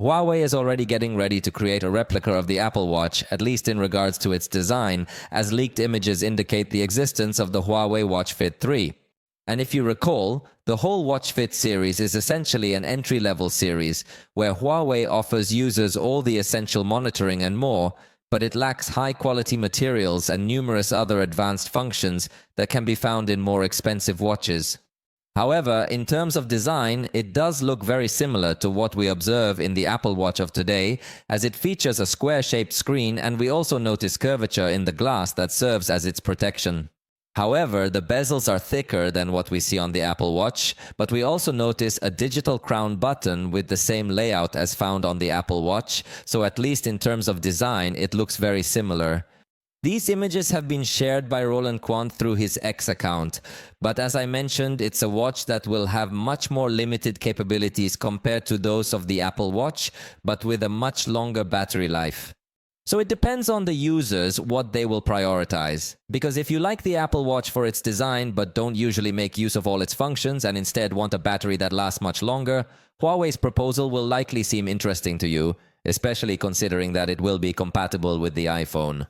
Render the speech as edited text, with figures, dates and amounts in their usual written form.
Huawei is already getting ready to create a replica of the Apple Watch, at least in regards to its design, as leaked images indicate the existence of the Huawei Watch Fit 3. And if you recall, the whole Watch Fit series is essentially an entry-level series, where Huawei offers users all the essential monitoring and more, but it lacks high-quality materials and numerous other advanced functions that can be found in more expensive watches. However, in terms of design, it does look very similar to what we observe in the Apple Watch of today, as it features a square-shaped screen, and we also notice curvature in the glass that serves as its protection. However, the bezels are thicker than what we see on the Apple Watch, but we also notice a digital crown button with the same layout as found on the Apple Watch, so at least in terms of design, it looks very similar. These images have been shared by Roland Quant through his X account, but as I mentioned, it's a watch that will have much more limited capabilities compared to those of the Apple Watch, but with a much longer battery life. So it depends on the users what they will prioritize. Because if you like the Apple Watch for its design but don't usually make use of all its functions and instead want a battery that lasts much longer, Huawei's proposal will likely seem interesting to you, especially considering that it will be compatible with the iPhone.